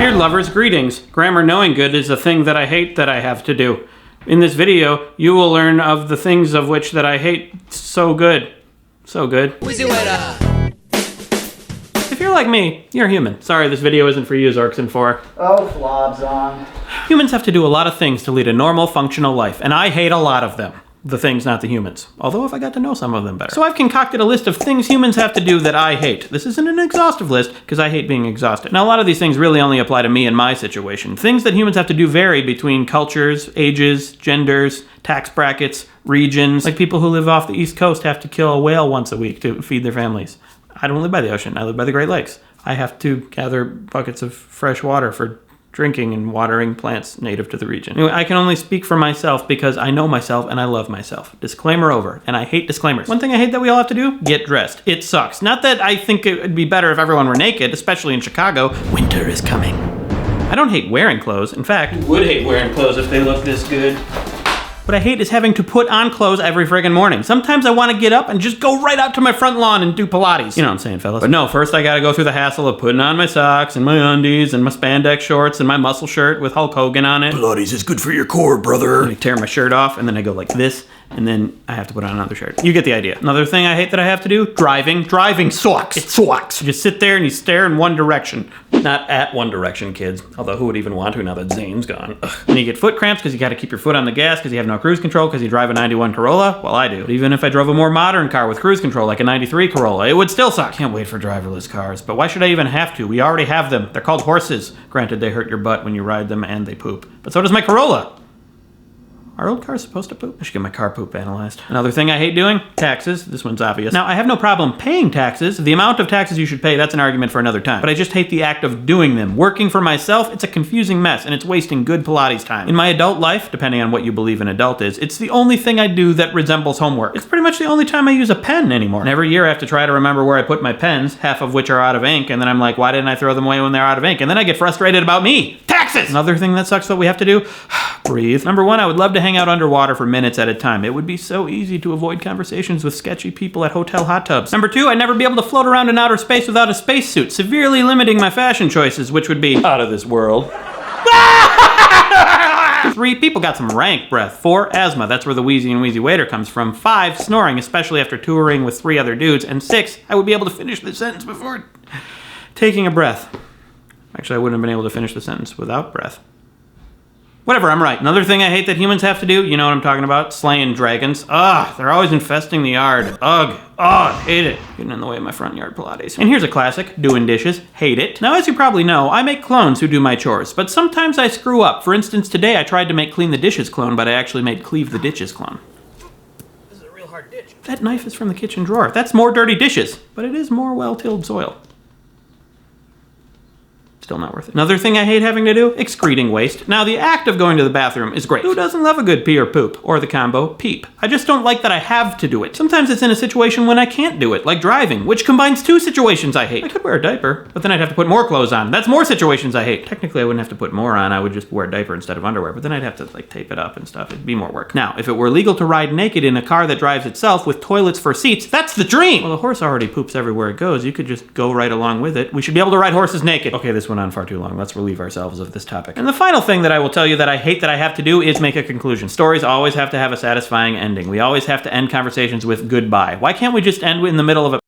Dear lovers, greetings. Grammar knowing good is a thing that I hate that I have to do. In this video, you will learn of the things of which that I hate so good. So good. WheezyWaiter. If you're like me, you're human. Sorry, this video isn't for you, Zorkson 4. Oh, flobs on. Humans have to do a lot of things to lead a normal, functional life, and I hate a lot of them. The things, not the humans. Although if I got to know some of them better. So I've concocted a list of things humans have to do that I hate. This isn't an exhaustive list, because I hate being exhausted. Now, a lot of these things really only apply to me and my situation. Things that humans have to do vary between cultures, ages, genders, tax brackets, regions. Like people who live off the East Coast have to kill a whale once a week to feed their families. I don't live by the ocean, I live by the Great Lakes. I have to gather buckets of fresh water for drinking and watering plants native to the region. Anyway, I can only speak for myself because I know myself and I love myself. Disclaimer over. And I hate disclaimers. One thing I hate that we all have to do, get dressed. It sucks. Not that I think it would be better if everyone were naked, especially in Chicago. Winter is coming. I don't hate wearing clothes. In fact, I would hate wearing clothes if they look this good. What I hate is having to put on clothes every friggin' morning. Sometimes I want to get up and just go right out to my front lawn and do Pilates. You know what I'm saying, fellas? But no, first I gotta go through the hassle of putting on my socks and my undies and my spandex shorts and my muscle shirt with Hulk Hogan on it. Pilates is good for your core, brother. And I tear my shirt off and then I go like this and then I have to put on another shirt. You get the idea. Another thing I hate that I have to do, driving. Driving sucks. It sucks. You just sit there and you stare in one direction. Not at one direction, kids. Although who would even want to now that Zane's gone? Ugh. And you get foot cramps because you gotta keep your foot on the gas because you have no cruise control because you drive a 91 Corolla? Well, I do. But even if I drove a more modern car with cruise control like a 93 Corolla, it would still suck. Can't wait for driverless cars. But why should I even have to? We already have them. They're called horses. Granted, they hurt your butt when you ride them and they poop. But so does my Corolla. Are old cars supposed to poop? I should get my car poop analyzed. Another thing I hate doing? Taxes. This one's obvious. Now, I have no problem paying taxes. The amount of taxes you should pay, that's an argument for another time. But I just hate the act of doing them. Working for myself, it's a confusing mess, and it's wasting good Pilates time. In my adult life, depending on what you believe an adult is, it's the only thing I do that resembles homework. It's pretty much the only time I use a pen anymore. And every year I have to try to remember where I put my pens, half of which are out of ink, and then I'm like, why didn't I throw them away when they're out of ink? And then I get frustrated about me. Taxes! Another thing that sucks that we have to do? Breathe. Number one, I would love to hang out underwater for minutes at a time. It would be so easy to avoid conversations with sketchy people at hotel hot tubs. Number two, I'd never be able to float around in outer space without a spacesuit, severely limiting my fashion choices, which would be out of this world. 3, people got some rank breath. 4, asthma. That's where the Wheezy and WheezyWaiter comes from. 5, snoring, especially after touring with 3 other dudes. And 6, I would be able to finish the sentence before taking a breath. Actually, I wouldn't have been able to finish the sentence without breath. Whatever, I'm right. Another thing I hate that humans have to do, you know what I'm talking about? Slaying dragons. Ugh, they're always infesting the yard. Ugh, hate it. Getting in the way of my front yard Pilates. And here's a classic, doing dishes. Hate it. Now, as you probably know, I make clones who do my chores, but sometimes I screw up. For instance, today I tried to make clean the dishes clone, but I actually made cleave the ditches clone. This is a real hard ditch. That knife is from the kitchen drawer. That's more dirty dishes, but it is more well-tilled soil. Still not worth it. Another thing I hate having to do, excreting waste. Now, the act of going to the bathroom is great. Who doesn't love a good pee or poop? Or the combo, peep. I just don't like that I have to do it. Sometimes it's in a situation when I can't do it, like driving, which combines 2 situations I hate. I could wear a diaper, but then I'd have to put more clothes on. That's more situations I hate. Technically, I wouldn't have to put more on. I would just wear a diaper instead of underwear, but then I'd have to tape it up and stuff. It'd be more work. Now, if it were legal to ride naked in a car that drives itself with toilets for seats, that's the dream! Well, a horse already poops everywhere it goes. You could just go right along with it. We should be able to ride horses naked. Okay, this went on far too long. Let's relieve ourselves of this topic. And the final thing that I will tell you that I hate that I have to do is make a conclusion. Stories always have to have a satisfying ending. We always have to end conversations with goodbye. Why can't we just end in the middle of a